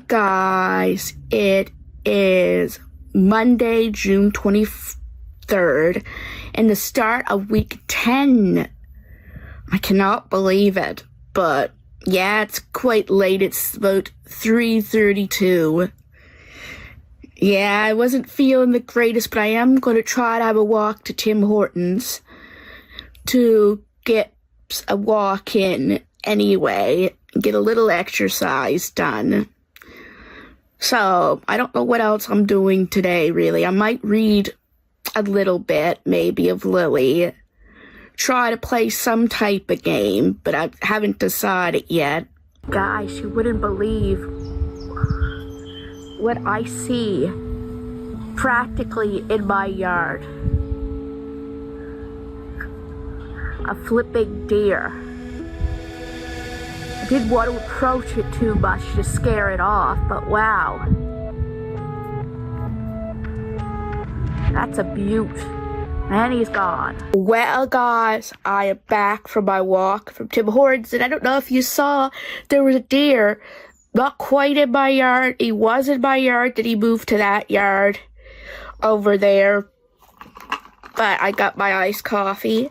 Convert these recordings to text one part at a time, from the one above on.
guys, it is Monday, June 23rd, and the start of week 10. I cannot believe it, but yeah, it's quite late. It's about 3:32. Yeah, I wasn't feeling the greatest, but I am going to try to have a walk to Tim Hortons to get a walk in anyway, get a little exercise done. So, I don't know what else I'm doing today, really. I might read a little bit, maybe, of Lily. Try to play some type of game, but I haven't decided yet. Guys, you wouldn't believe what I see practically in my yard. A flipping deer. I didn't want to approach it too much to scare it off, but wow. That's a beaut. And he's gone. Well, guys, I am back from my walk from Tim Hortons, and I don't know if you saw, there was a deer not quite in my yard. He was in my yard, then he moved to that yard over there. But I got my iced coffee.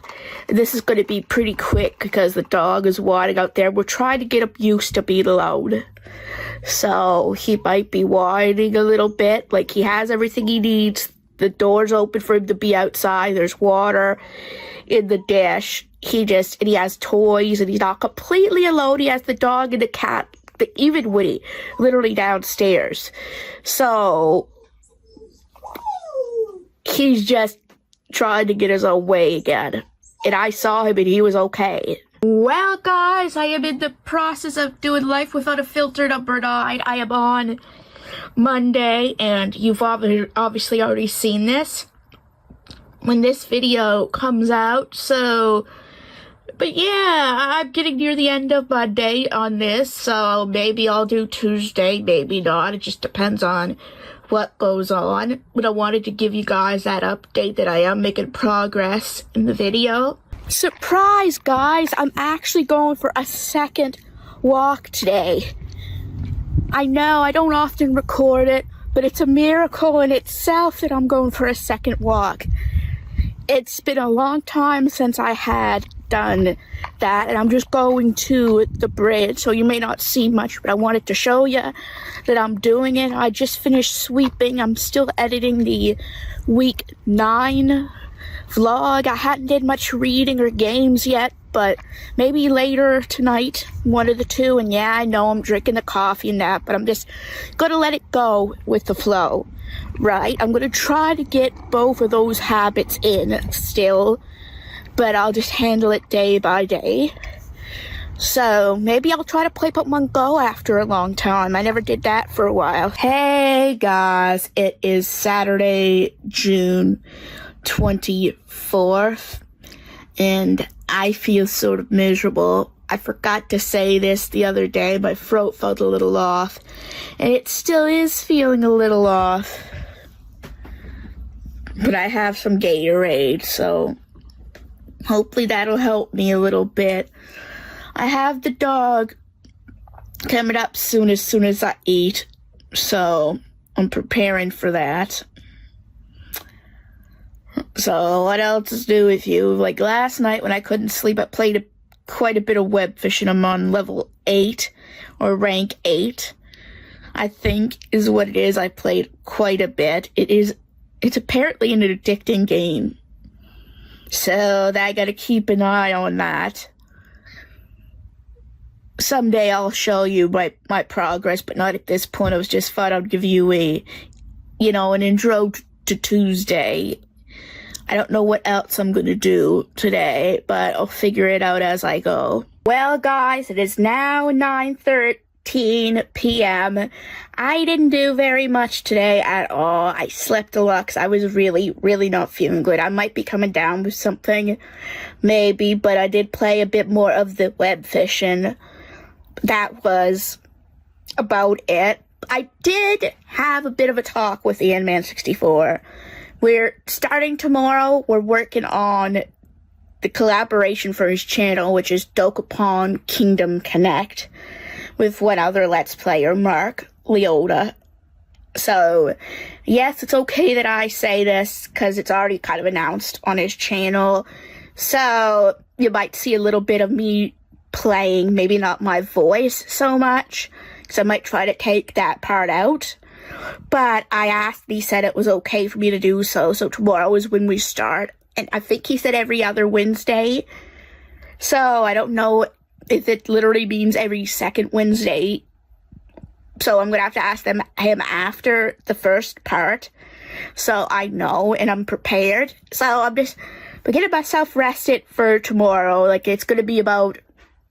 This is going to be pretty quick because the dog is whining out there. We're trying to get him used to being alone. So he might be whining a little bit. Like, he has everything he needs. The door's open for him to be outside. There's water in the dish. And he has toys, and he's not completely alone. He has the dog and the cat, even Woody, literally downstairs. So he's just trying to get his own way again. And I saw him and he was okay. Well, guys, I am in the process of doing Life Without a Filter number 9. I am on Monday, and you've obviously already seen this when this video comes out. So, but yeah, I'm getting near the end of Monday on this, so maybe I'll do Tuesday, maybe not. It just depends on what goes on. But I wanted to give you guys that update that I am making progress in the video. Surprise, guys! I'm actually going for a second walk today. I know I don't often record it, but it's a miracle in itself that I'm going for a second walk. It's been a long time since I had done that, and I'm just going to the bridge, so you may not see much, but I wanted to show you that I'm doing it. I just finished sweeping. I'm still editing the week 9 vlog. I hadn't did much reading or games yet, but maybe later tonight, one of the two. And yeah, I know I'm drinking the coffee and that, but I'm just gonna let it go with the flow, right? I'm gonna try to get both of those habits in still, but I'll just handle it day by day. So maybe I'll try to play Pokemon Go after a long time. I never did that for a while. Hey guys, it is Saturday, June 24th, and I feel sort of miserable. I forgot to say this the other day. My throat felt a little off, and it still is feeling a little off. But I have some Gatorade, so hopefully that'll help me a little bit. I have the dog coming up soon as I eat, so I'm preparing for that. So what else is new with you? Like last night when I couldn't sleep, I played quite a bit of web fishing. I'm on level 8 or rank 8, I think is what it is. I played quite a bit. It's apparently an addicting game. So I gotta keep an eye on that. Someday I'll show you my progress, but not at this point. I was just thought I'd give you an intro to Tuesday. I don't know what else I'm going to do today, but I'll figure it out as I go. Well, guys, it is now 9:13 p.m. I didn't do very much today at all. I slept a lot because I was really, really not feeling good. I might be coming down with something, maybe, but I did play a bit more of the web fishing. That was about it. I did have a bit of a talk with Ian-Man64. We're starting tomorrow. We're working on the collaboration for his channel, which is Dokapon Kingdom Connect. with one other Let's Player, Mark Leota. So, yes, it's okay that I say this, because it's already kind of announced on his channel. So, you might see a little bit of me playing, maybe not my voice so much, because I might try to take that part out. But I asked, and he said it was okay for me to do so, so tomorrow is when we start. And I think he said every other Wednesday. So, I don't know if it literally means every second Wednesday. So I'm going to have to ask him after the first part, so I know and I'm prepared. So I'm just getting myself rested for tomorrow. Like, it's going to be about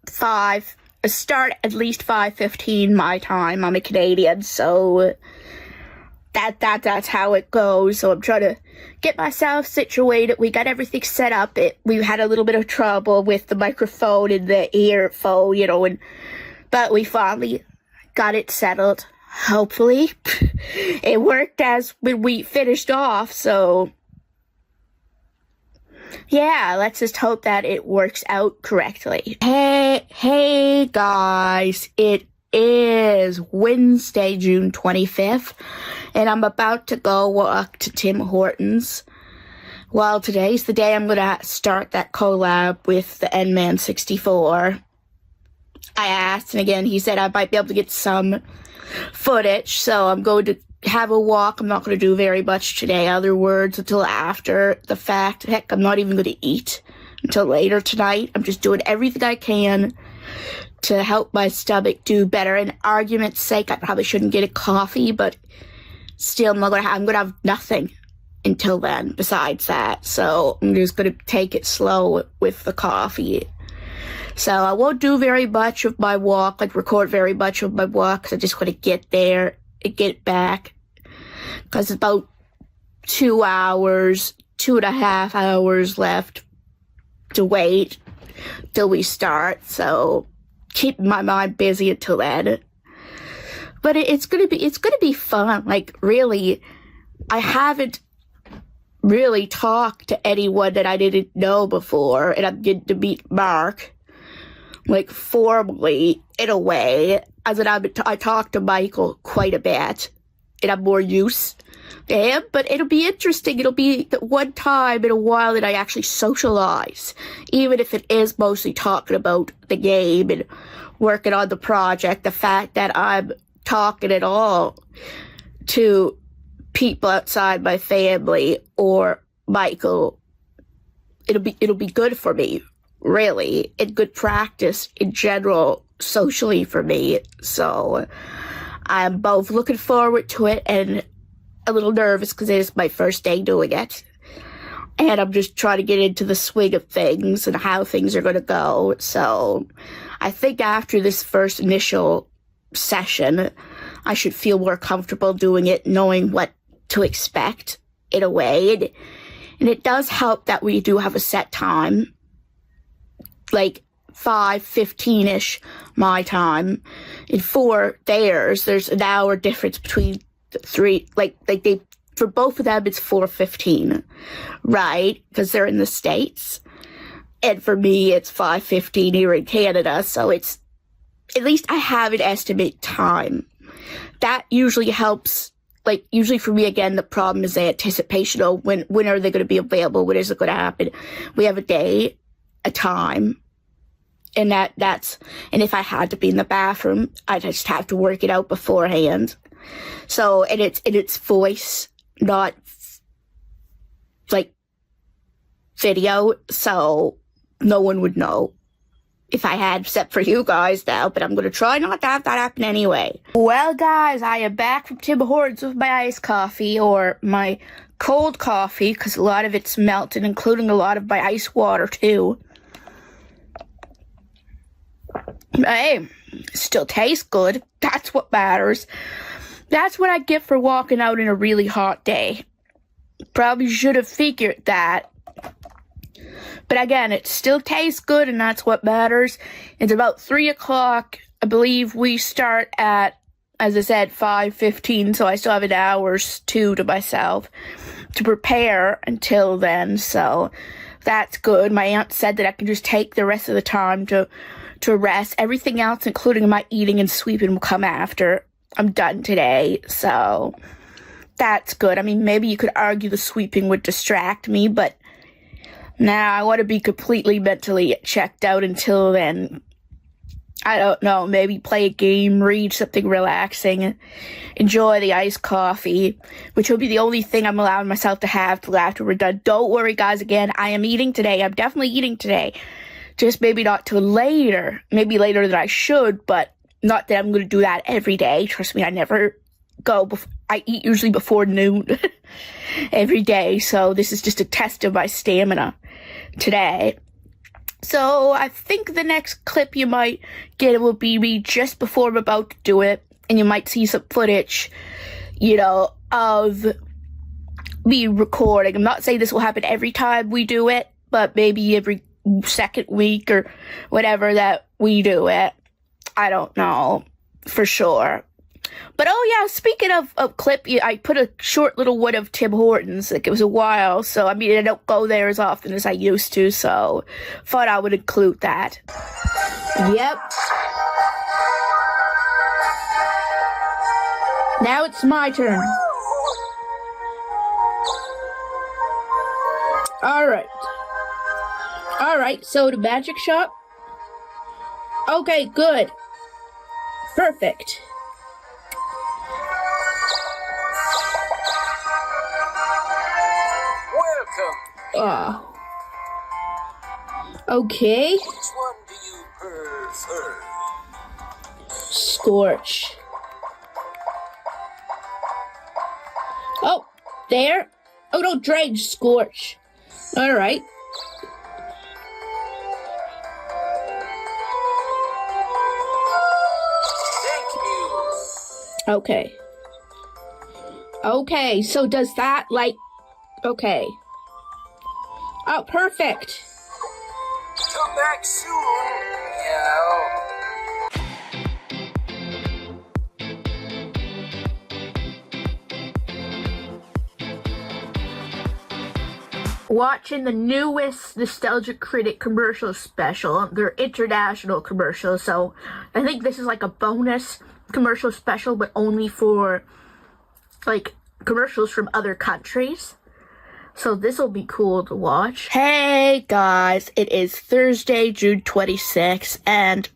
start at least 5:15 my time. I'm a Canadian, so that's how it goes. So I'm trying to get myself situated. We got everything set up. We had a little bit of trouble with the microphone and the earphone, but we finally got it settled. Hopefully it worked as when we finished off, so yeah, let's just hope that it works out correctly. Hey guys, it is Wednesday, June 25th, and I'm about to go walk to Tim Hortons. Well, today's the day I'm gonna start that collab with the N-Man 64. I asked, and again, he said I might be able to get some footage, so I'm going to have a walk. I'm not going to do very much today, other words, until after the fact. Heck, I'm not even going to eat until later tonight. I'm just doing everything I can to help my stomach do better. In argument's sake, I probably shouldn't get a coffee, but still, I'm going to have nothing until then besides that. So I'm just going to take it slow with the coffee. So I won't do very much of my walk, record very much of my walk, because I just want to get there and get back. Because it's about 2.5 hours left to wait till we start. So keeping my mind busy until then. But it's gonna be fun. Like, really, I haven't really talked to anyone that I didn't know before, and I'm getting to meet Mark, like, formally, in a way, as in I talk to Michael quite a bit, and I'm more used to him, but it'll be interesting. It'll be the one time in a while that I actually socialize, even if it is mostly talking about the game and working on the project. The fact that I'm talking at all to people outside my family or Michael, it'll be good for me. Really, and good practice in general, socially for me. So I'm both looking forward to it and a little nervous because it is my first day doing it. And I'm just trying to get into the swing of things and how things are going to go. So I think after this first initial session, I should feel more comfortable doing it, knowing what to expect in a way. And it does help that we do have a set time, like 5:15-ish my time, and 4 theirs. There's an hour difference between the three. Like they, for both of them, it's 4:15, right? Because they're in the States, and for me, it's 5:15 here in Canada. So it's, at least I have an estimate time. That usually helps. Like, usually for me, again, the problem is the anticipation of when are they going to be available? When is it going to happen? We have a day, a time, and that's, and if I had to be in the bathroom, I just have to work it out beforehand. So, and it's voice, not like video, so no one would know if I had, except for you guys now, but I'm going to try not to have that happen anyway. Well, guys, I am back from Tim Hortons with my iced coffee, or my cold coffee, because a lot of it's melted, including a lot of my ice water, too. Hey, still tastes good. That's what matters. That's what I get for walking out in a really hot day. Probably should have figured that. But again, it still tastes good, and that's what matters. It's about 3 o'clock. I believe we start at, as I said, 5:15, so I still have an hour to myself to prepare until then. So That's good. My aunt said that I can just take the rest of the time to rest. Everything else, including my eating and sweeping, will come after I'm done today. So that's good. I mean, maybe you could argue the sweeping would distract me, but now I want to be completely mentally checked out until then. I don't know, maybe play a game, read something relaxing, enjoy the iced coffee, which will be the only thing I'm allowing myself to have till after we're done. Don't worry, guys, again, I am eating today. I'm definitely eating today. Just maybe not till later. Maybe later than I should, but not that I'm going to do that every day. Trust me, I never go. I eat usually before noon every day, so this is just a test of my stamina today. So I think the next clip you might get will be me just before I'm about to do it, and you might see some footage, of me recording. I'm not saying this will happen every time we do it, but maybe every second week or whatever that we do it. I don't know for sure. But oh yeah, speaking of clip, I put a short little one of Tim Hortons. Like, it was a while, so I mean, I don't go there as often as I used to, so thought I would include that. Yep. Now it's my turn. Alright, so the magic shop. Okay, good. Perfect. Welcome. Okay. Which one do you prefer? Scorch. Oh, there. Oh, no, Dredge, Scorch. Alright. Thank you. Okay. Okay, so does that, okay. Oh, perfect. Come back soon, meow. Watching the newest Nostalgia Critic commercial special. They're international commercials, so I think this is like a bonus commercial special, but only for, commercials from other countries. So this will be cool to watch. Hey guys, it is Thursday, June 26th, and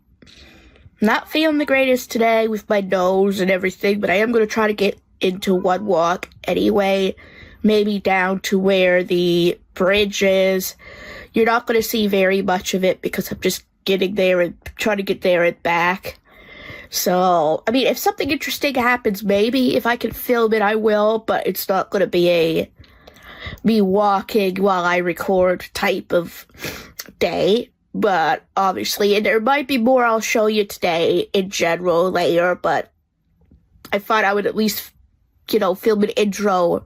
I'm not feeling the greatest today with my nose and everything, but I am going to try to get into one walk anyway. Maybe down to where the bridge is. You're not going to see very much of it because I'm just getting there and trying to get there and back. So, I mean, if something interesting happens, maybe if I can film it, I will, but it's not going to be me walking while I record type of day. But obviously, and there might be more I'll show you today in general later, but I thought I would at least, film an intro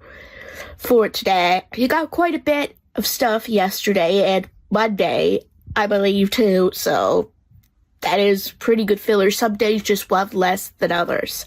for today. You got quite a bit of stuff yesterday and Monday, I believe, too, so that is pretty good filler. Some days just will have less than others.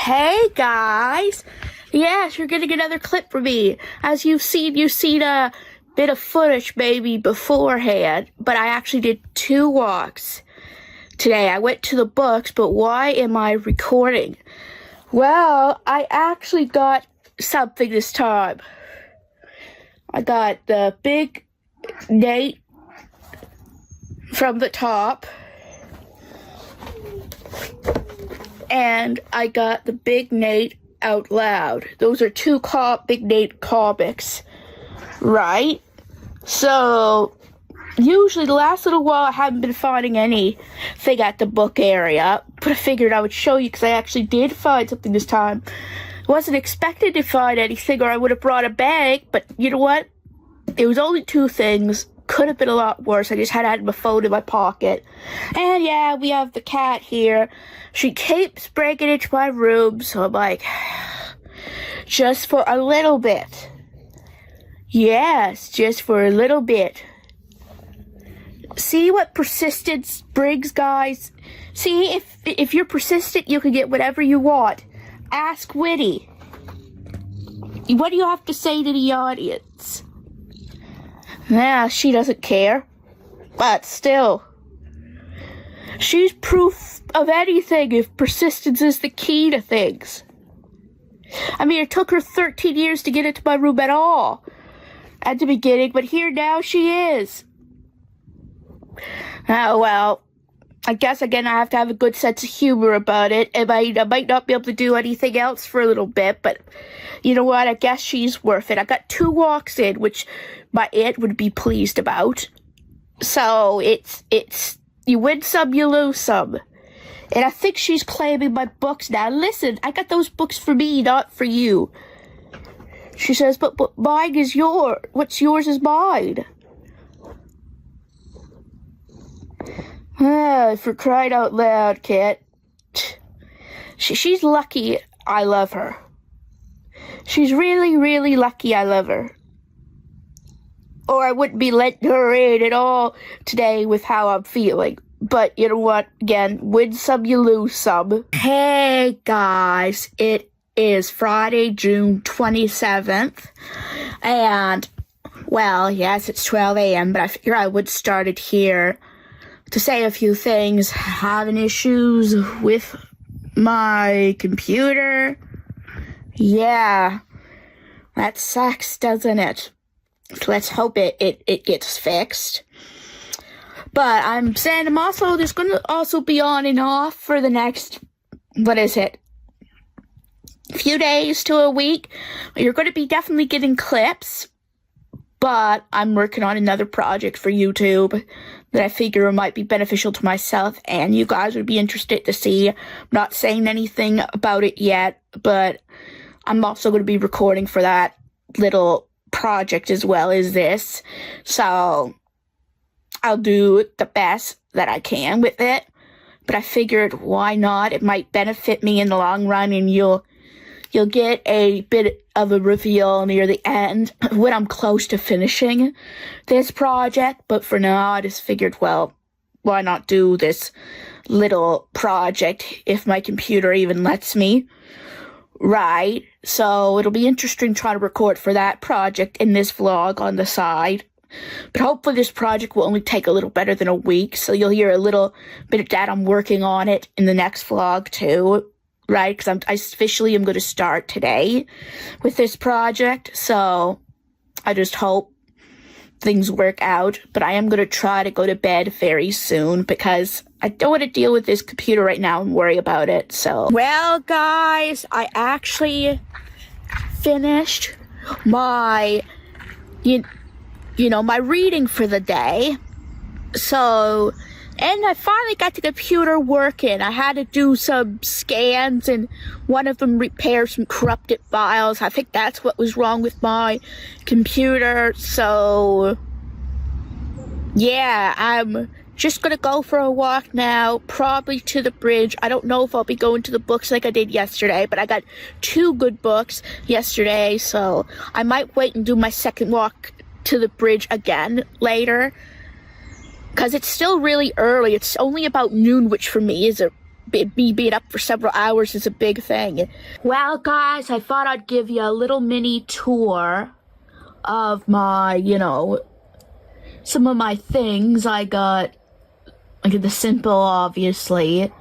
Hey guys! Yes, you're getting another clip from me. As you've seen a bit of footage maybe beforehand, but I actually did 2 walks today. I went to the books, but why am I recording? Well, I actually got something this time. I got the big Nate from the top. And I got the Big Nate Out Loud. Those are two Big Nate comics, right? So, usually the last little while I haven't been finding anything at the book area, but I figured I would show you because I actually did find something this time. I wasn't expected to find anything or I would have brought a bag, but you know what? It was only two things. Could have been a lot worse. I just had my phone in my pocket. And yeah, we have the cat here. She keeps breaking into my room, so I'm like, just for a little bit. Yes, just for a little bit. See what persistence brings, guys? See, if you're persistent, you can get whatever you want. Ask Witty. What do you have to say to the audience? Nah, she doesn't care. But still. She's proof of anything if persistence is the key to things. I mean, it took her 13 years to get into my room at all. At the beginning, but here now she is. Oh, well. I guess, again, I have to have a good sense of humor about it. And I might not be able to do anything else for a little bit, but you know what? I guess she's worth it. I got 2 walks in, which my aunt would be pleased about. So, it's you win some, you lose some. And I think she's claiming my books now. Listen, I got those books for me, not for you. She says, but mine is yours. What's yours is mine. For crying out loud, Kit. She's lucky I love her. She's really, really lucky I love her. Or I wouldn't be letting her in at all today with how I'm feeling. But you know what? Again, win some, you lose some. Hey, guys. It is Friday, June 27th. And, well, yes, it's 12 a.m., but I figure I would start it here to say a few things. Having issues with my computer. Yeah, that sucks, doesn't it? So let's hope it gets fixed. But I'm saying I'm also just going to also be on and off for the next, what is it, few days to a week. You're going to be definitely getting clips. But I'm working on another project for YouTube that I figure might be beneficial to myself and you guys would be interested to see. I'm not saying anything about it yet, but I'm also going to be recording for that little project as well as this. So I'll do the best that I can with it. But I figured, why not? It might benefit me in the long run and you'll get a bit of a reveal near the end when I'm close to finishing this project. But for now, I just figured, well, why not do this little project if my computer even lets me? Right. So it'll be interesting trying to record for that project in this vlog on the side. But hopefully this project will only take a little better than a week. So you'll hear a little bit of that. I'm working on it in the next vlog too. Right, because I officially am going to start today with this project, so I just hope things work out, but I am going to try to go to bed very soon, because I don't want to deal with this computer right now and worry about it, so. Well, guys, I actually finished my, you know, my reading for the day, so. And I finally got the computer working. I had to do some scans and one of them repaired some corrupted files. I think that's what was wrong with my computer. So, yeah, I'm just going to go for a walk now, probably to the bridge. I don't know if I'll be going to the books like I did yesterday, but I got 2 good books yesterday. So I might wait and do my second walk to the bridge again later. Because it's still really early. It's only about noon, which for me is me being up for several hours is a big thing. Well, guys, I thought I'd give you a little mini tour of my, you know, some of my things. I got the simple, obviously,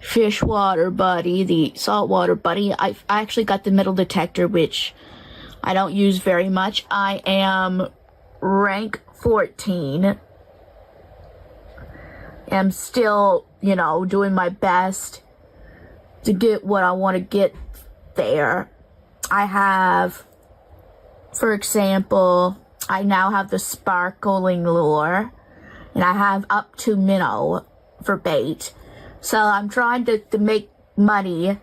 fish water buddy, the saltwater buddy. I actually got the metal detector, which I don't use very much. I am rank 14. am still, you know, doing my best to get what I want to get there. I have, for example, I now have the sparkling lure, and I have up to minnow for bait. So I'm trying to make money.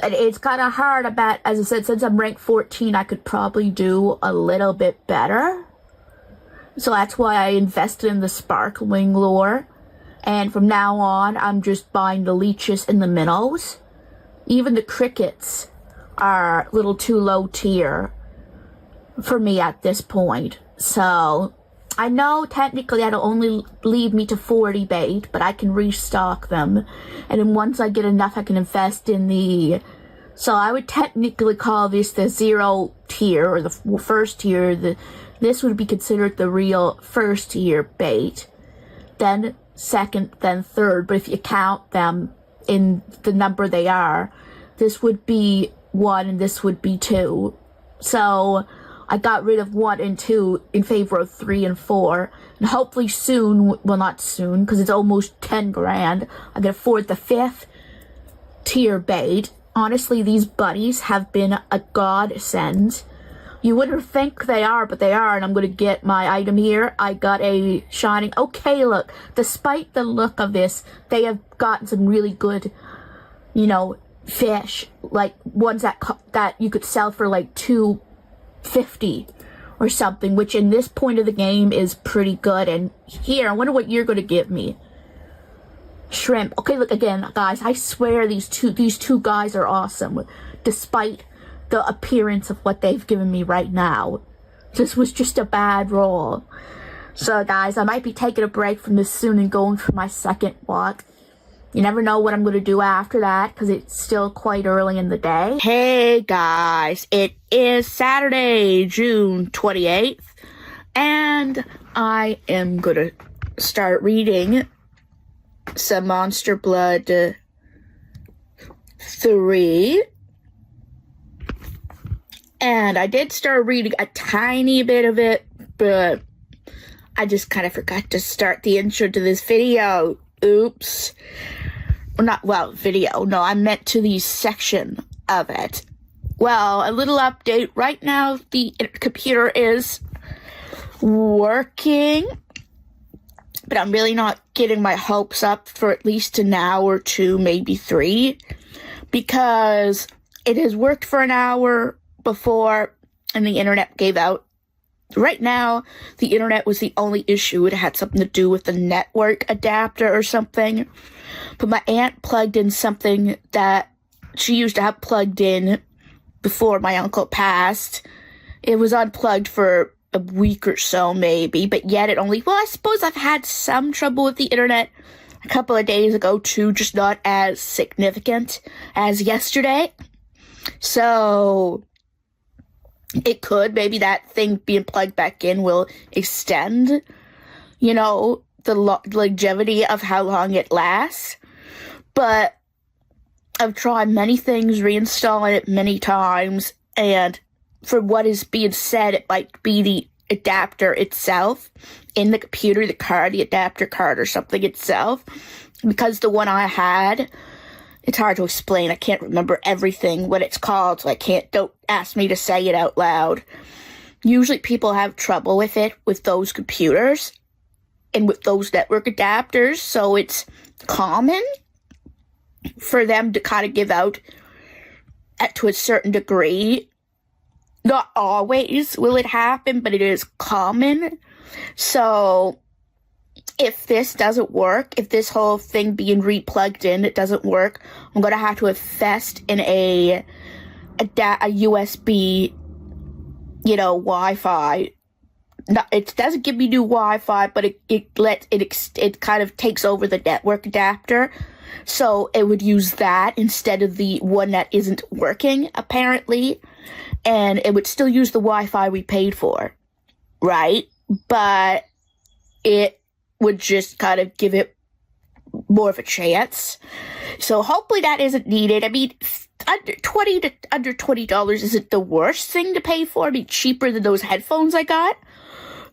And it's kind of hard. I bet, as I said, since I'm ranked 14, I could probably do a little bit better. So that's why I invested in the sparkling lure. And from now on, I'm just buying the leeches and the minnows. Even the crickets are a little too low tier for me at this point. So I know technically that'll only lead me to 40 bait, but I can restock them. And then once I get enough, I can invest in the... So I would technically call this the 0 tier, or the first tier. This would be considered the real first tier bait. Then second, then third. But if you count them in the number they are, this would be 1 and this would be 2. So I got rid of 1 and 2 in favor of 3 and 4. And hopefully soon, well not soon, because it's almost 10 grand, I can afford the 5th tier bait. Honestly, these buddies have been a godsend. You wouldn't think they are, but they are, and I'm going to get my item here. I got a shining... Okay, look, despite the look of this, they have gotten some really good, you know, fish. Like, ones that you could sell for, like, $2.50 or something, which in this point of the game is pretty good. And here, I wonder what you're going to give me. Shrimp. Okay, look again, guys. I swear these two guys are awesome, despite the appearance of what they've given me right now. This was just a bad roll. So, guys, I might be taking a break from this soon and going for my second walk. You never know what I'm going to do after that, because it's still quite early in the day. Hey, guys. It is Saturday, June 28th, and I am going to start reading some Monster Blood 3. And I did start reading a tiny bit of it, but I just kind of forgot to start the intro to this video. Oops. Video. No, I meant to the section of it. Well, a little update. Right now, the computer is working, but I'm really not getting my hopes up for at least an hour or 2, maybe 3, because it has worked for an hour before and the internet gave out. Right now, the internet was the only issue. It had something to do with the network adapter or something. But my aunt plugged in something that she used to have plugged in before my uncle passed. It was unplugged for a week or so, maybe, but yet it only... Well, I suppose I've had some trouble with the internet a couple of days ago, too, just not as significant as yesterday. So it could, maybe that thing being plugged back in will extend, you know, the longevity of how long it lasts. But I've tried many things, reinstalling it many times, and for what is being said, it might be the adapter itself in the computer, the adapter card or something itself. Because the one I had, it's hard to explain. I can't remember everything, what it's called, so don't ask me to say it out loud. Usually people have trouble with it, with those computers, and with those network adapters, so it's common for them to kind of give out to a certain degree. Not always will it happen, but it is common. So if this doesn't work, if this whole thing being replugged in, it doesn't work, I'm going to have to invest in a USB, you know, Wi-Fi. No, it doesn't give me new Wi-Fi, but it kind of takes over the network adapter. So it would use that instead of the one that isn't working, apparently. And it would still use the Wi-Fi we paid for, right? But it would just kind of give it more of a chance. So hopefully that isn't needed. I mean, under $20 isn't the worst thing to pay for. I mean, cheaper than those headphones I got.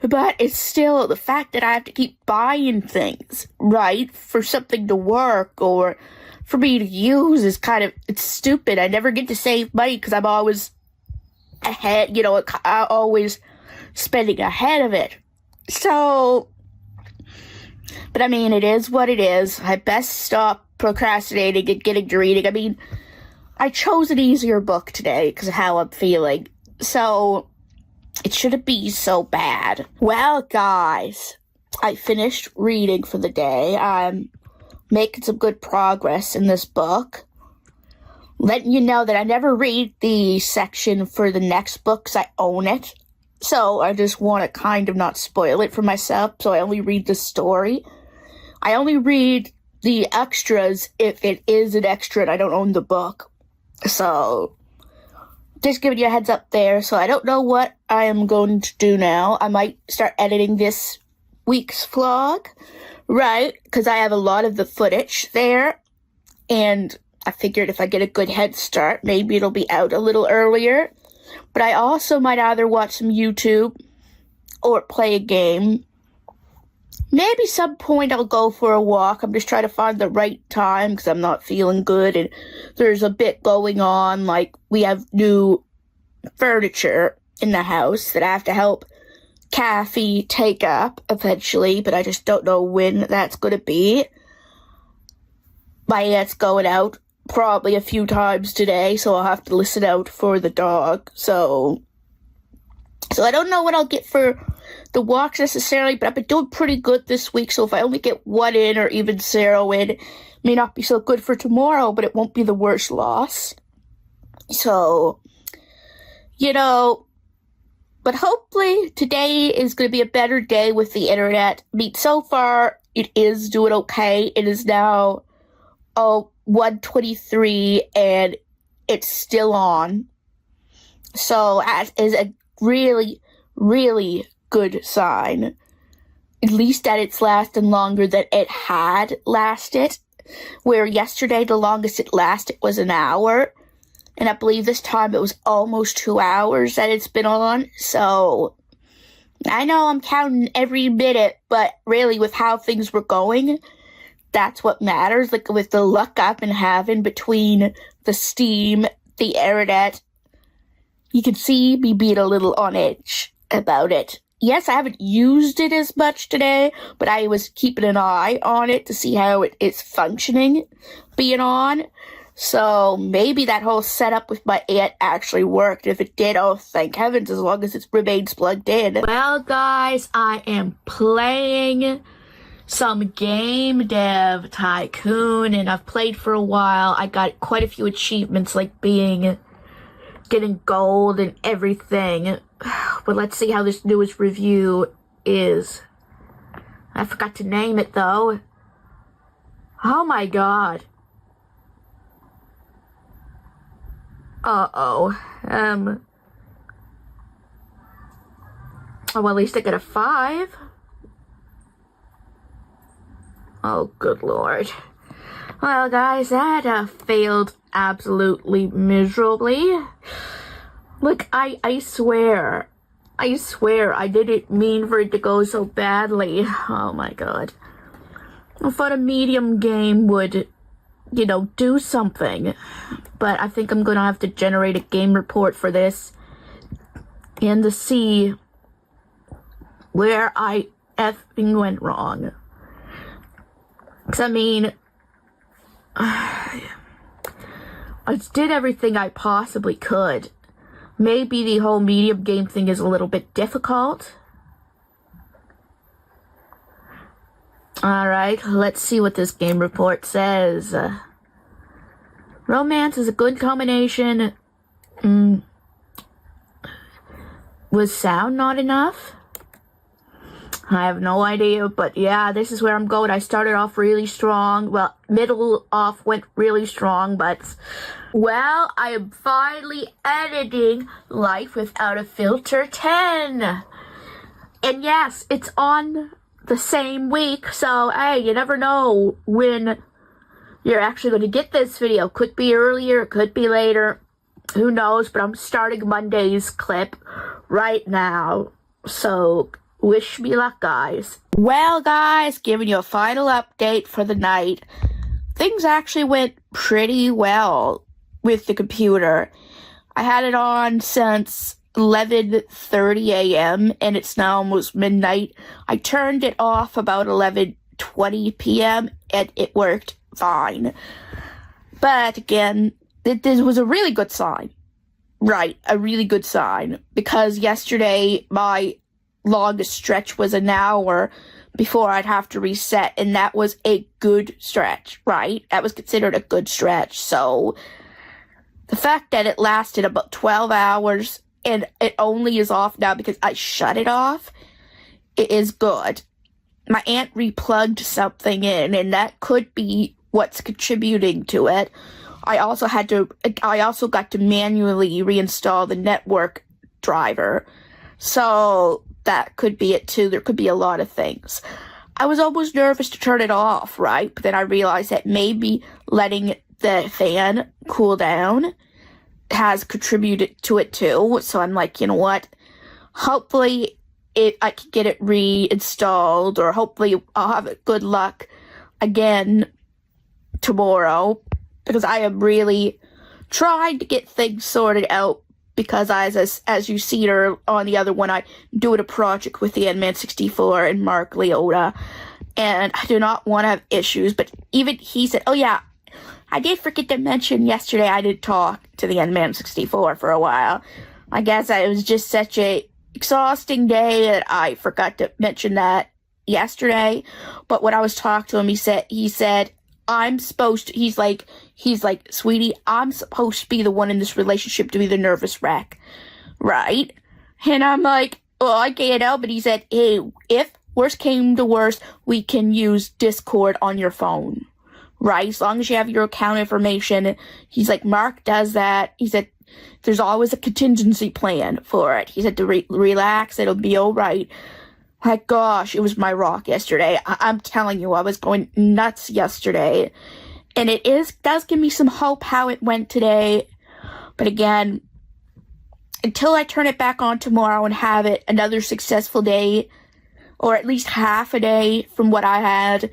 But it's still the fact that I have to keep buying things, right, for something to work or for me to use is it's stupid. I never get to save money because I'm always ahead, I'm always spending ahead of it. So, but I mean, it is what it is. I best stop procrastinating and getting to reading. I mean, I chose an easier book today because of how I'm feeling. So, it shouldn't be so bad. Well, guys, I finished reading for the day. I'm making some good progress in this book. Letting you know that I never read the section for the next book because I own it. So I just want to kind of not spoil it for myself. So I only read the story. I only read the extras if it is an extra and I don't own the book. So just giving you a heads up there. So I don't know what I am going to do now. I might start editing this week's vlog, right? Because I have a lot of the footage there. And I figured if I get a good head start, maybe it'll be out a little earlier. But I also might either watch some YouTube or play a game. Maybe some point I'll go for a walk. I'm just trying to find the right time because I'm not feeling good. And there's a bit going on, like we have new furniture in the house that I have to help Kathy take up eventually. But I just don't know when that's going to be. My aunt's going out probably a few times today, so I'll have to listen out for the dog. So I don't know what I'll get for the walks necessarily, but I've been doing pretty good this week, so if I only get one in or even 0 in, it may not be so good for tomorrow, but it won't be the worst loss. So, but hopefully today is going to be a better day with the internet. I mean, so far, it is doing okay. It is now 1:23 and it's still on. So that is a really, really good sign. At least that it's lasting longer than it had lasted. Where yesterday the longest it lasted was an hour. And I believe this time it was almost 2 hours that it's been on. So I know I'm counting every minute, but really with how things were going, that's what matters. Like with the luck I've been having between the Steam, the internet, you can see me being a little on edge about it. Yes, I haven't used it as much today, but I was keeping an eye on it to see how it is functioning, being on. So maybe that whole setup with my aunt actually worked. If it did, oh, thank heavens, as long as it remains plugged in. Well, guys, I am playing some Game Dev Tycoon, and I've played for a while. I got quite a few achievements, like getting gold and everything. But let's see how this newest review is. I forgot to name it, though. Oh my god. Uh-oh. Oh, well, at least I got a 5. Oh, good lord. Well, guys, that failed absolutely miserably. Look, I swear I didn't mean for it to go so badly. Oh my god. I thought a medium game would, do something. But I think I'm gonna have to generate a game report for this and to see where I effing went wrong. 'Cause I mean, I did everything I possibly could. Maybe the whole medium game thing is a little bit difficult. Alright, let's see what this game report says. Romance is a good combination. Was sound not enough? I have no idea, but yeah, this is where I'm going. I started off really strong. Well, middle off went really strong, but well, I am finally editing Life Without a Filter 10. And yes, it's on the same week, so hey, you never know when you're actually going to get this video. Could be earlier, could be later, who knows, but I'm starting Monday's clip right now. So Wish me luck, guys. Well, guys, giving you a final update for the night. Things actually went pretty well with the computer. I had it on since 11:30 a.m. and it's now almost midnight. I turned it off about 11:20 p.m. and it worked fine. But again, this was a really good sign. Right, a really good sign. Because yesterday, my longest stretch was an hour before I'd have to reset, and that was a good stretch, right? That was considered a good stretch. So the fact that it lasted about 12 hours and it only is off now because I shut it off, it is good. My aunt replugged something in, and that could be what's contributing to it. I also got to manually reinstall the network driver. So that could be it too. There could be a lot of things. I was almost nervous to turn it off, right? But then I realized that maybe letting the fan cool down has contributed to it too. So I'm like, you know what? Hopefully I can get it reinstalled, or hopefully I'll have good luck again tomorrow, because I am really trying to get things sorted out, because as you see on the other one, I'm doing a project with the N-Man64 and Mark Leota, and I do not want to have issues. But even he said, oh yeah, I did forget to mention yesterday I did talk to the N-Man64 for a while. I guess it was just such a exhausting day that I forgot to mention that yesterday. But when I was talking to him, he said, he's like, sweetie, I'm supposed to be the one in this relationship to be the nervous wreck, right? And I'm like, well, I can't help it. He said, hey, if worst came to worst, we can use Discord on your phone, right? As long as you have your account information. He's like, Mark does that. He said, there's always a contingency plan for it. He said to relax, it'll be all right. My gosh, it was my rock yesterday. I'm telling you, I was going nuts yesterday. And it does give me some hope how it went today. But again, until I turn it back on tomorrow and have it another successful day, or at least half a day from what I had,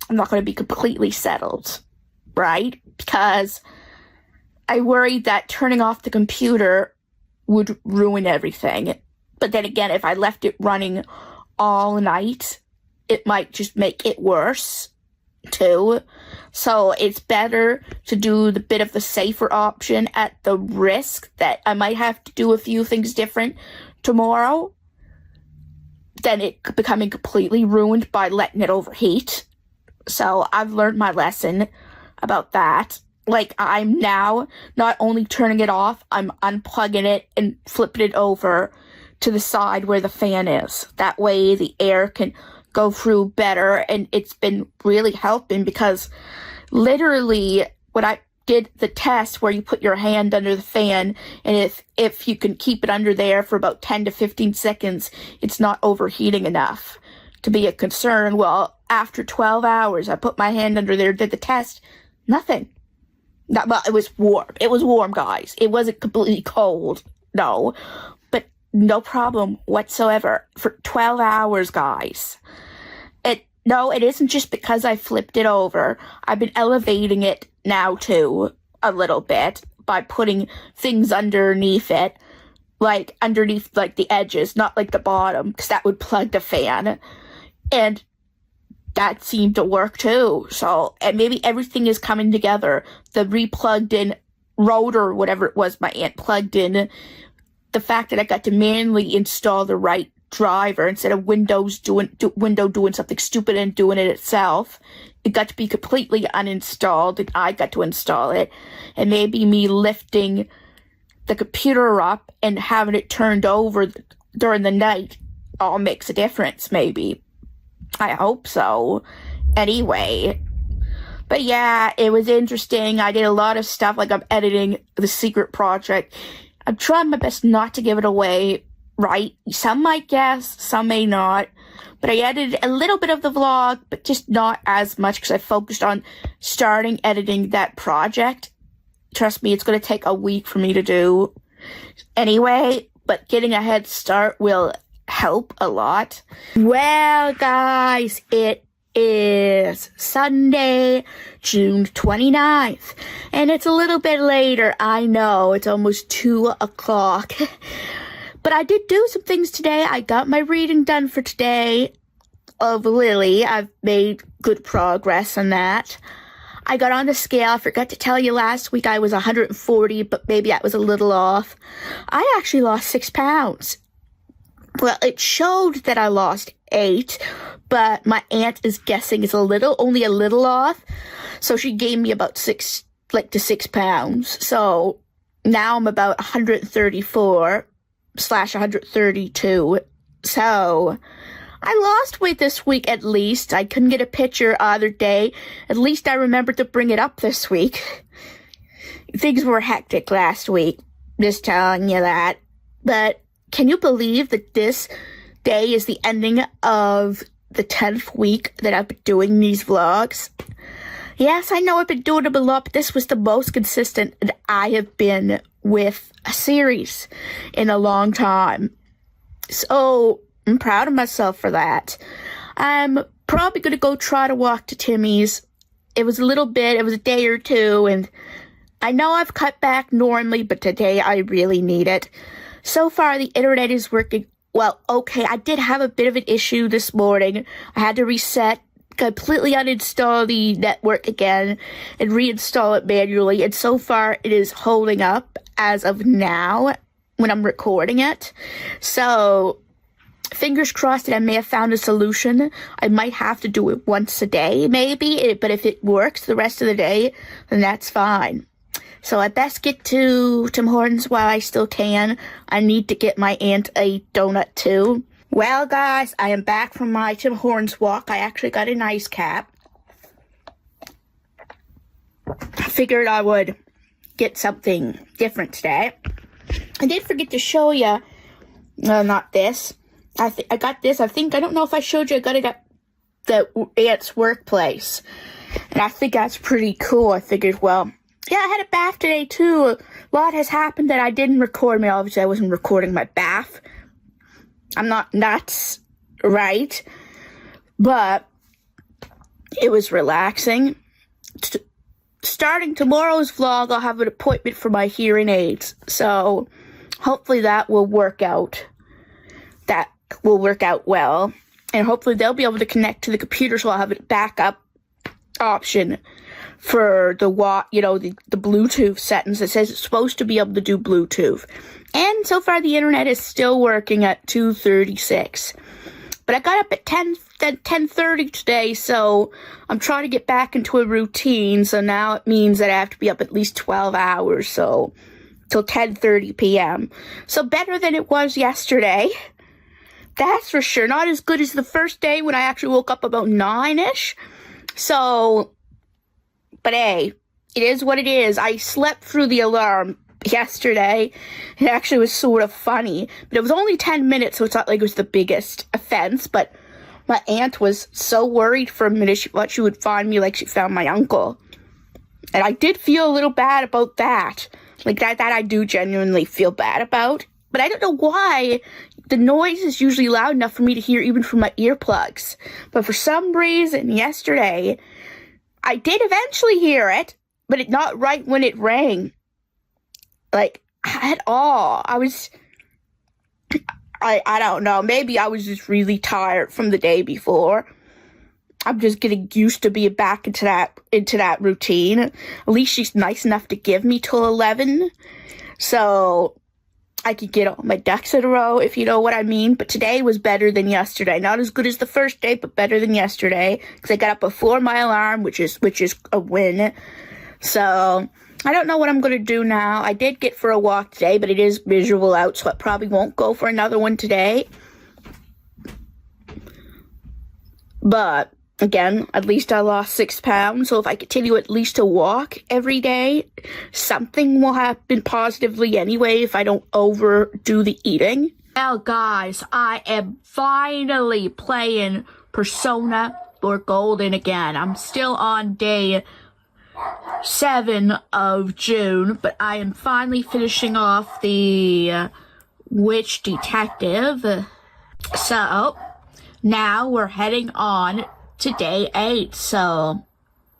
I'm not going to be completely settled, right? Because I worried that turning off the computer would ruin everything. But then again, if I left it running all night, it might just make it worse too. So it's better to do the bit of the safer option at the risk that I might have to do a few things different tomorrow than it becoming completely ruined by letting it overheat. So I've learned my lesson about that. Like, I'm now not only turning it off, I'm unplugging it and flipping it over to the side where the fan is. That way the air can go through better, and it's been really helping, because literally when I did the test where you put your hand under the fan, and if you can keep it under there for about 10 to 15 seconds, it's not overheating enough to be a concern. Well, after 12 hours, I put my hand under there, did the test, nothing. Well, it was warm. It was warm, guys. It wasn't completely cold, no. But no problem whatsoever for 12 hours, guys. No, it isn't just because I flipped it over. I've been elevating it now, too, a little bit, by putting things underneath it. Like, underneath, like, the edges, not, like, the bottom, because that would plug the fan. And that seemed to work, too. So, and maybe everything is coming together. The replugged-in rotor, whatever it was my aunt plugged in, the fact that I got to manually install the right driver instead of Window doing something stupid and doing it itself. It got to be completely uninstalled, and I got to install it. And maybe me lifting the computer up and having it turned over during the night all makes a difference, maybe. I hope so. Anyway. But yeah, it was interesting. I did a lot of stuff, like I'm editing the secret project. I'm trying my best not to give it away, right? Some might guess, some may not. But I edited a little bit of the vlog, but just not as much, because I focused on starting editing that project. Trust me, it's going to take a week for me to do. Anyway, but getting a head start will help a lot. Well, guys, it is Sunday, June 29th, and it's a little bit later. I know, it's almost 2 o'clock. But I did do some things today. I got my reading done for today of Lily. I've made good progress on that. I got on the scale. I forgot to tell you last week I was 140, but maybe that was a little off. I actually lost 6 pounds. Well, it showed that I lost 8, but my aunt is guessing it's only a little off. So she gave me about 6 pounds. So now I'm about 134/132. So I lost weight this week at least. I couldn't get a picture other day. At least I remembered to bring it up this week. Things were hectic last week. Just telling you that. But can you believe that this day is the ending of the 10th week that I've been doing these vlogs? Yes, I know I've been doing them a lot, but this was the most consistent that I have been with a series in a long time. So I'm proud of myself for that. I'm probably going to go try to walk to Timmy's. It was a day or two, and I know I've cut back normally, but today I really need it. So far, the internet is working well. Okay, I did have a bit of an issue this morning. I had to reset, completely uninstall the network again, and reinstall it manually, and so far it is holding up as of now when I'm recording it. So fingers crossed that I may have found a solution. I might have to do it once a day, maybe, but if it works the rest of the day, then that's fine. So I best get to Tim Hortons while I still can. I need to get my aunt a donut too. Well, guys, I am back from my Tim Hortons walk. I actually got an ice cap. I figured I would get something different today. I did forget to show you, not this. I got this. I don't know if I showed you. I got it at the aunt's workplace. And I think that's pretty cool. I figured, well, yeah, I had a bath today too. A lot has happened that I didn't record. Obviously, I wasn't recording my bath. I'm not nuts, right? But it was relaxing. Starting tomorrow's vlog, I'll have an appointment for my hearing aids. So hopefully that will work out. That will work out well. And hopefully they'll be able to connect to the computer, so I'll have a backup option for the Bluetooth settings. It says it's supposed to be able to do Bluetooth. And so far the internet is still working at 2:36. But I got up at 10:30 today, so I'm trying to get back into a routine. So now it means that I have to be up at least 12 hours, so till 10:30 p.m. So better than it was yesterday. That's for sure. Not as good as the first day when I actually woke up about 9-ish. So, but hey, it is what it is. I slept through the alarm yesterday. It actually was sort of funny, but it was only 10 minutes, so it's not like it was the biggest offense. But my aunt was so worried for a minute she thought she would find me like she found my uncle. And I did feel a little bad about that. Like that I do genuinely feel bad about. But I don't know why. The noise is usually loud enough for me to hear even from my earplugs. But for some reason, yesterday, I did eventually hear it, but it not right when it rang. Like, at all. I don't know. Maybe I was just really tired from the day before. I'm just getting used to being back into that routine. At least she's nice enough to give me till 11. So I could get all my ducks in a row, if you know what I mean. But today was better than yesterday. Not as good as the first day, but better than yesterday. Because I got up before my alarm, which is a win. So I don't know what I'm going to do now. I did get for a walk today, but it is miserable out, so I probably won't go for another one today. But again, at least I lost 6 pounds, so if I continue at least to walk every day, something will happen positively anyway if I don't overdo the eating. Well, guys, I am finally playing Persona or Golden again. I'm still on day 7 of June, but I am finally finishing off the Witch Detective. So, now we're heading on to day 8, so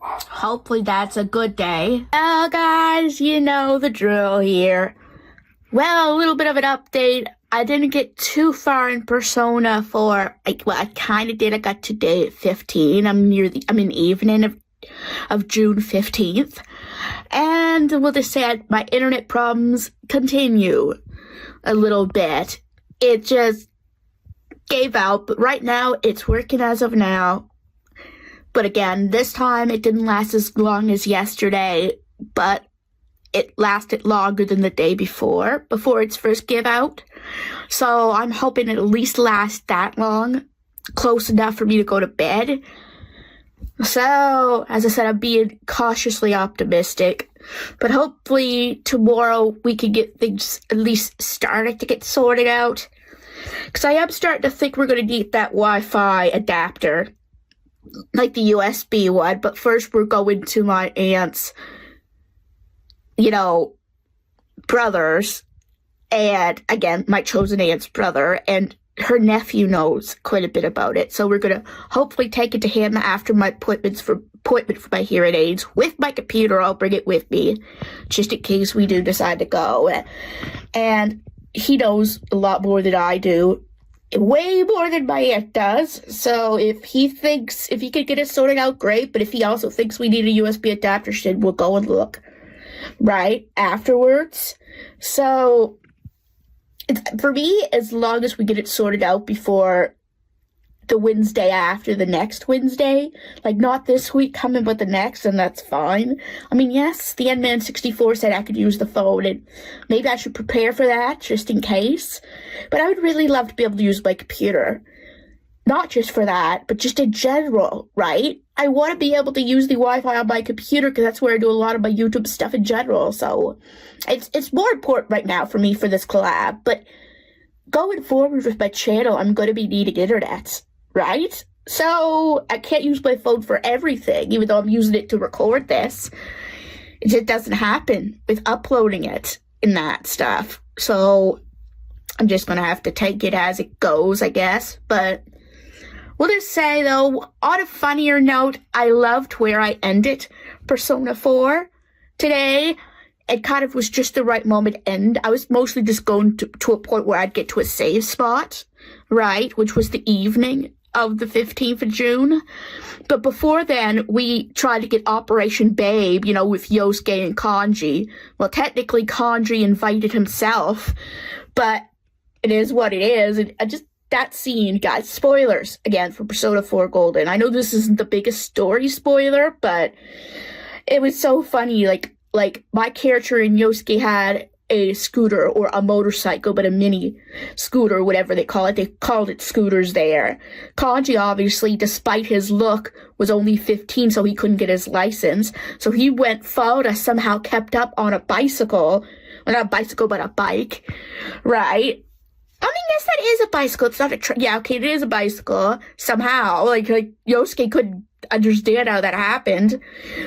hopefully that's a good day. Well, guys, you know the drill here. Well, a little bit of an update. I didn't get too far in Persona 4. I kind of did. I got to day 15. I'm in evening of June 15th. And we'll just say my internet problems continue a little bit. It just gave out, but right now it's working as of now. But again, this time it didn't last as long as yesterday, but it lasted longer than the day before its first give out. So I'm hoping it at least lasts that long, close enough for me to go to bed. So, as I said, I'm being cautiously optimistic. But hopefully tomorrow we can get things at least started to get sorted out. Because I am starting to think we're going to need that Wi-Fi adapter, like the USB one. But first we're going to my aunt's, brothers, and again, my chosen aunt's brother, and her nephew knows quite a bit about it. So we're going to hopefully take it to him after my appointment for my hearing aids. With my computer, I'll bring it with me, just in case we do decide to go. And he knows a lot more than I do. Way more than my aunt does. So if he could get it sorted out, great. But if he also thinks we need a USB adapter, we'll go and look right afterwards. So for me, as long as we get it sorted out before the Wednesday after the next Wednesday, like not this week coming, but the next, and that's fine. I mean, yes, the N-Man64 said I could use the phone, and maybe I should prepare for that just in case. But I would really love to be able to use my computer. Not just for that, but just in general, right? I want to be able to use the Wi-Fi on my computer because that's where I do a lot of my YouTube stuff in general. So it's more important right now for me for this collab. But going forward with my channel, I'm going to be needing internet, right? So I can't use my phone for everything, even though I'm using it to record this. It just doesn't happen with uploading it and that stuff. So I'm just going to have to take it as it goes, I guess. But we'll just say, though, on a funnier note, I loved where I ended Persona 4 today. It kind of was just the right moment to end. I was mostly just going to a point where I'd get to a save spot, right, which was the evening of the 15th of June. But before then, we tried to get Operation Babe, with Yosuke and Kanji. Well, technically, Kanji invited himself, but it is what it is. And that scene, guys, spoilers, again, for Persona 4 Golden. I know this isn't the biggest story spoiler, but it was so funny. Like my character in Yosuke had a scooter or a motorcycle, but a mini scooter, whatever they call it. They called it scooters there. Kanji, obviously, despite his look, was only 15, so he couldn't get his license. So he followed us, somehow kept up on a bicycle. Well, not a bicycle, but a bike, right? I mean, yes, that is a bicycle. It's not a yeah, okay, it is a bicycle. Somehow, like Yosuke couldn't understand how that happened.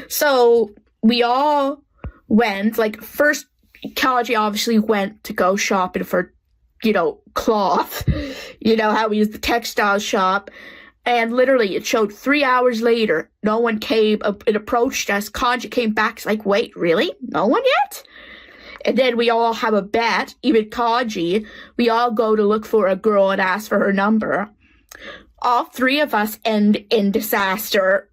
So we all went, first, Kanji obviously went to go shopping for, cloth. How we use the textile shop. And literally, it showed 3 hours later, no one came, it approached us. Kanji came back, it's wait, really? No one yet? And then we all have a bet, even Kanji, we all go to look for a girl and ask for her number. All 3 of us end in disaster,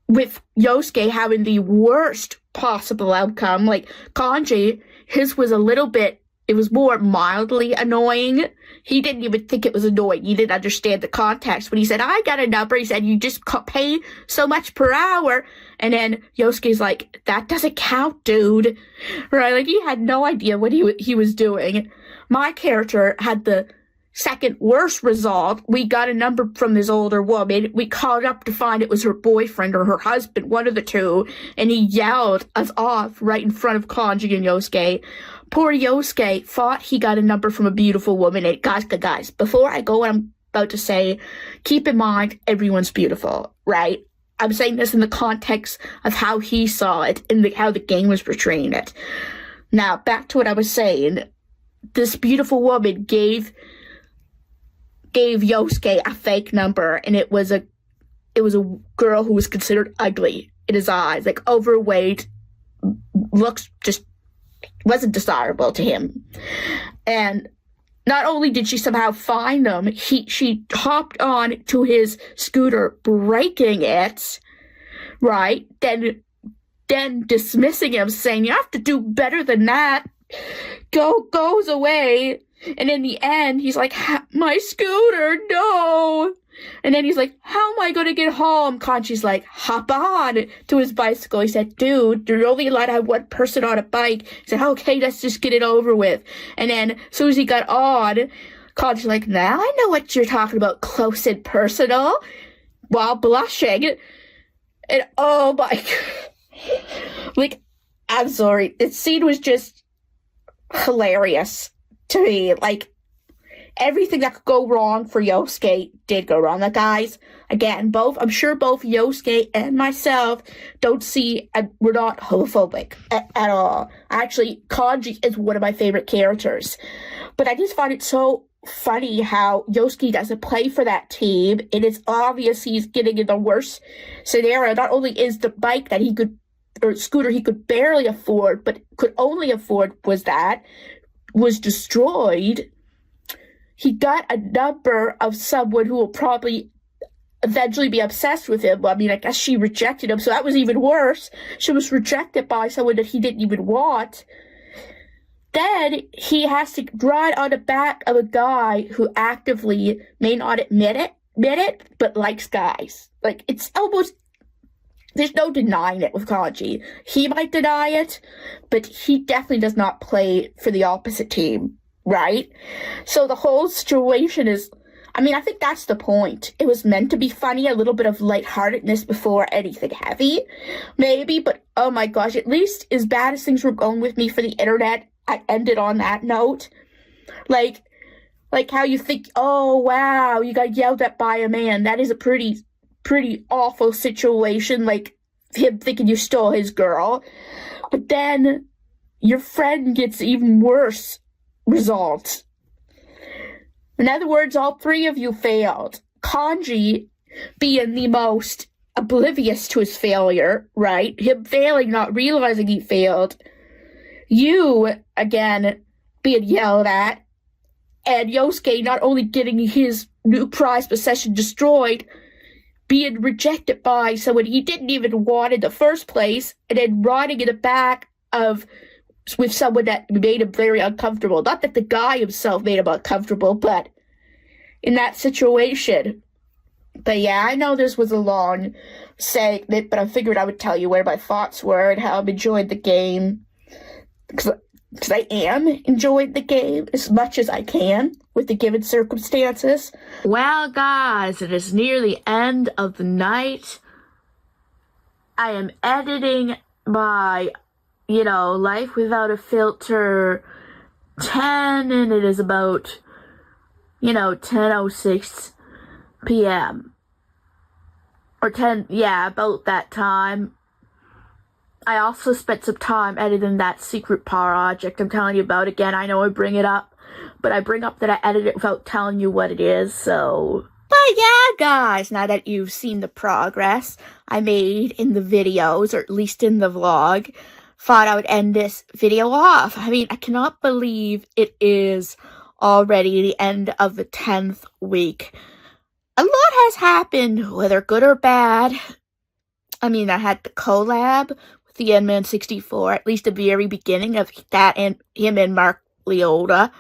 with Yosuke having the worst possible outcome. Kanji, his was it was more mildly annoying. He didn't even think it was annoying. He didn't understand the context. When he said, I got a number, he said, you just pay so much per hour. And then Yosuke's like, that doesn't count, dude. Right? He had no idea what he was doing. My character had the second worst result. We got a number from this older woman. We called up to find it was her boyfriend or her husband, one of the two. And he yelled us off right in front of Kanji and Yosuke. Poor Yosuke thought he got a number from a beautiful woman. And guys, before I go, I'm about to say, keep in mind, everyone's beautiful, right? I'm saying this in the context of how he saw it and how the game was portraying it. Now, back to what I was saying. This beautiful woman gave gave Yosuke a fake number, and it was a girl who was considered ugly in his eyes, like overweight, looks just wasn't desirable to him. And not only did she somehow find him, she hopped on to his scooter, breaking it, right? Then dismissing him, saying, "You have to do better than that." Goes away. And in the end, he's like, "My scooter, no." And then he's like, "How am I going to get home?" Kanji's like, "Hop on to his bicycle." He said, "Dude, you're only allowed to have one person on a bike." He said, "Okay, let's just get it over with." And then as soon as he got on, Kanji's like, "Now I know what you're talking about, close and personal," while blushing. And oh my God. Like, I'm sorry. This scene was just hilarious to me. Like, everything that could go wrong for Yosuke did go wrong. Like, guys, again, I'm sure both Yosuke and myself don't see, we're not homophobic at all. Actually, Kanji is one of my favorite characters. But I just find it so funny how Yosuke doesn't play for that team. It is obvious he's getting in the worst scenario. Not only is the bike that he could, or scooter he could barely afford, but could only afford was destroyed. He got a number of someone who will probably eventually be obsessed with him. I mean, I guess she rejected him, so that was even worse. She was rejected by someone that he didn't even want. Then he has to ride on the back of a guy who actively may not admit it, but likes guys. Like, it's almost, there's no denying it with Kanji. He might deny it, but he definitely does not play for the opposite team. Right? So the whole situation is, I mean, I think that's the point. It was meant to be funny, a little bit of lightheartedness before anything heavy, maybe, but oh my gosh, at least as bad as things were going with me for the internet, I ended on that note. Like how you think, oh wow, you got yelled at by a man. That is a pretty awful situation, like him thinking you stole his girl. But then your friend gets even worse results. In other words, all three of you failed. Kanji being the most oblivious to his failure, right? Him failing, not realizing he failed. You, again, being yelled at. And Yosuke not only getting his new prized possession destroyed, being rejected by someone he didn't even want in the first place, and then riding in the back with someone that made him very uncomfortable. Not that the guy himself made him uncomfortable, but in that situation. But yeah, I know this was a long segment, but I figured I would tell you where my thoughts were and how I'm enjoying the game. Because I am enjoying the game as much as I can with the given circumstances. Well, guys, it is near the end of the night. I am editing my Life Without a Filter 10, and it is about, 10:06 p.m. Or 10, yeah, about that time. I also spent some time editing that secret project I'm telling you about. Again, I know I bring it up, but I bring up that I edited it without telling you what it is, so... But yeah, guys, now that you've seen the progress I made in the videos, or at least in the vlog, thought I would end this video off. I mean, I cannot believe it is already the end of the 10th week. A lot has happened, whether good or bad. I mean, I had the collab with the N-Man64, at least the very beginning of that, and him and Mark Leota.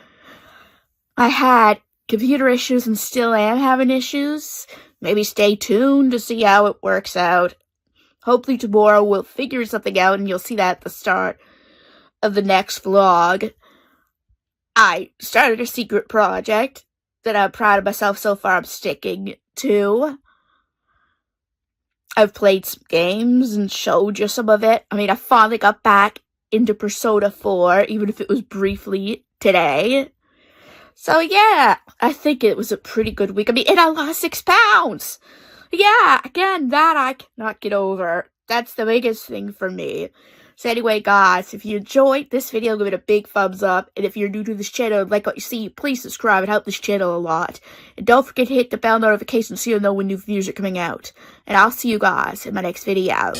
I had computer issues and still am having issues. Maybe stay tuned to see how it works out. Hopefully tomorrow we'll figure something out, and you'll see that at the start of the next vlog. I started a secret project that I'm proud of myself so far. I'm sticking to. I've played some games and showed you some of it. I mean, I finally got back into Persona 4, even if it was briefly today. So yeah, I think it was a pretty good week. I mean, and I lost 6 pounds. Yeah, again, that I cannot get over. That's the biggest thing for me. So anyway, guys, if you enjoyed this video, give it a big thumbs up. And if you're new to this channel and like what you see, please subscribe. It helps this channel a lot. And don't forget to hit the bell notification so you'll know when new videos are coming out. And I'll see you guys in my next video.